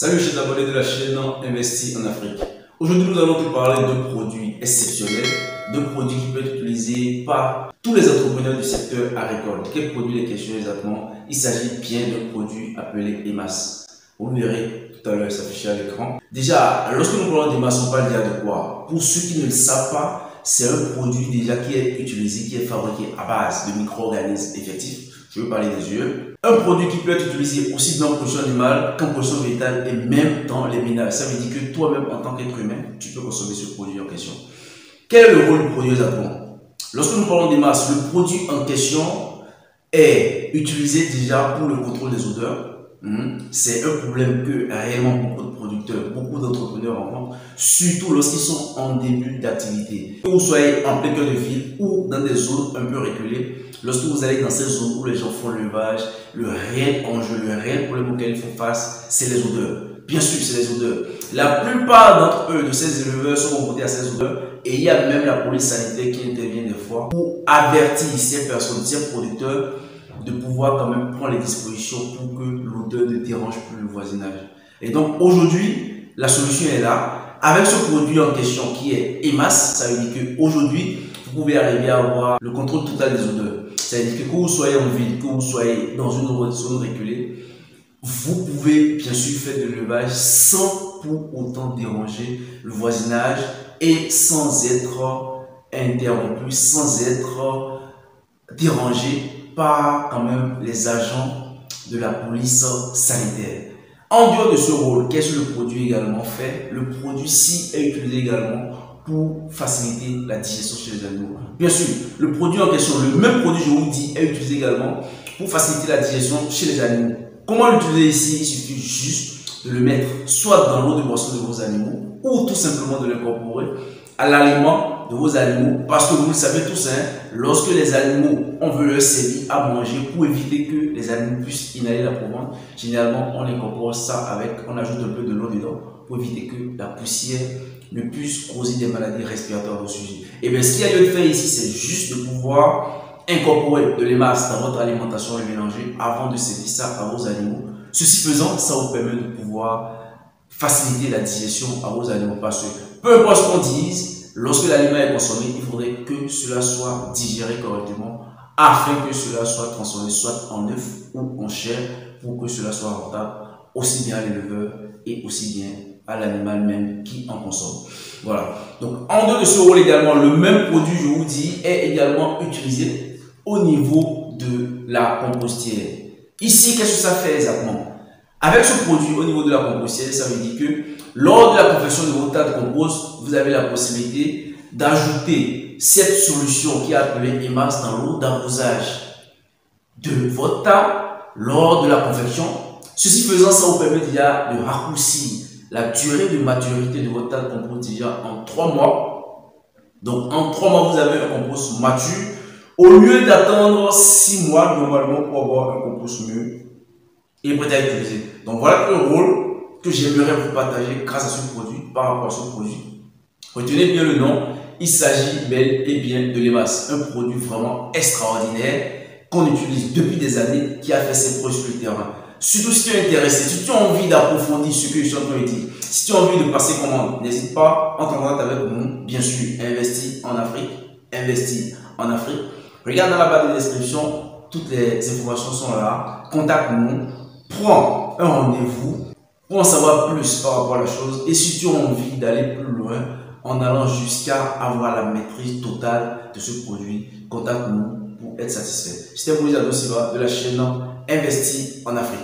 Salut chers abonnés de la chaîne Investi en Afrique. Aujourd'hui nous allons te parler de produits exceptionnels, de produits qui peuvent être utilisés par tous les entrepreneurs du secteur agricole. Quel produit les questions exactement? Il s'agit bien d'un produit appelé EMAS. Vous verrez tout à l'heure s'afficher à l'écran. Déjà, lorsque nous parlons d'EMAS, on parle déjà de quoi? Pour ceux qui ne le savent pas, c'est un produit déjà qui est utilisé, qui est fabriqué à base de micro-organismes effectifs. Je veux parler des yeux. Un produit qui peut être utilisé aussi dans la production animale qu'en production végétale et même dans les ménages. Ça veut dire que toi-même, en tant qu'être humain, tu peux consommer ce produit en question. Quel est le rôle du produit exactement? Lorsque nous parlons d'EMAS, le produit en question est utilisé déjà pour le contrôle des odeurs. C'est un problème que réellement beaucoup de producteurs, beaucoup d'entrepreneurs rencontrent, surtout lorsqu'ils sont en début d'activité. Que vous soyez en plein cœur de ville ou dans des zones un peu reculées, lorsque vous allez dans ces zones où les gens font l'élevage, le réel enjeu, le réel problème auquel ils font face, c'est les odeurs. Bien sûr, c'est les odeurs. La plupart d'entre eux, de ces éleveurs, sont confrontés à ces odeurs et il y a même la police sanitaire qui intervient des fois pour avertir ces personnes, ces producteurs, de pouvoir quand même prendre les dispositions pour que l'odeur ne dérange plus le voisinage. Et donc aujourd'hui, la solution est là. Avec ce produit en question qui est EMAS, ça veut dire qu'aujourd'hui, vous pouvez arriver à avoir le contrôle total des odeurs. Ça veut dire que vous soyez en ville, que vous soyez dans une zone reculée, vous pouvez bien sûr faire de l'élevage sans pour autant déranger le voisinage et sans être interrompu, sans être dérangé par quand même les agents de la police sanitaire. En dehors de ce rôle, qu'est-ce que le produit également fait? Le produit-ci est utilisé également pour faciliter la digestion chez les animaux. Bien sûr, le produit en question, le même produit, je vous dis, est utilisé également pour faciliter la digestion chez les animaux. Comment l'utiliser ici? Il suffit juste de le mettre soit dans l'eau de boisson de vos animaux ou tout simplement de l'incorporer à l'aliment de vos animaux, parce que vous le savez tous, lorsque les animaux, on veut leur servir à manger pour éviter que les animaux puissent inhaler la provence, généralement on incorpore ça avec, on ajoute un peu de l'eau dedans pour éviter que la poussière ne puisse causer des maladies respiratoires au sujet. Et bien ce qu'il y a lieu de faire ici, c'est juste de pouvoir incorporer de l'EMAS dans votre alimentation et mélanger avant de servir ça à vos animaux. Ceci faisant, ça vous permet de pouvoir faciliter la digestion à vos animaux, parce que peu importe ce qu'on dise, lorsque l'aliment est consommé, il faudrait que cela soit digéré correctement afin que cela soit transformé soit en œuf ou en chair pour que cela soit rentable aussi bien à l'éleveur et aussi bien à l'animal même qui en consomme. Voilà. Donc, en dehors de ce rôle également, le même produit, je vous dis, est également utilisé au niveau de la compostière. Ici, qu'est-ce que ça fait exactement? Avec ce produit, au niveau de la compostière, ça veut dire que lors de la confection de votre tas de compost, vous avez la possibilité d'ajouter cette solution qui est appelée EMAS dans l'eau d'arrosage de votre tas lors de la confection. Ceci faisant, ça vous permet déjà de raccourcir la durée de maturité de votre tas de compost déjà en 3 mois. Donc en 3 mois, vous avez un compost mature au lieu d'attendre 6 mois normalement pour avoir un compost mûr et prêt à utiliser. Donc voilà le rôle que j'aimerais vous partager grâce à ce produit, par rapport à ce produit. Retenez bien le nom, il s'agit bel et bien de l'EMAS, un produit vraiment extraordinaire qu'on utilise depuis des années, qui a fait ses preuves sur le terrain. Surtout si tu es intéressé, si tu as envie d'approfondir ce que je suis en train de dire, si tu as envie de passer commande, n'hésite pas à entrer en contact avec nous, bien sûr, Investi en Afrique, Investi en Afrique. Regarde dans la barre de description, toutes les informations sont là, contacte-nous, prends un rendez-vous pour en savoir plus par rapport à la chose, et si tu as envie d'aller plus loin en allant jusqu'à avoir la maîtrise totale de ce produit, contacte-nous pour être satisfait. C'était Moïse Addo Silva de la chaîne Investi en Afrique.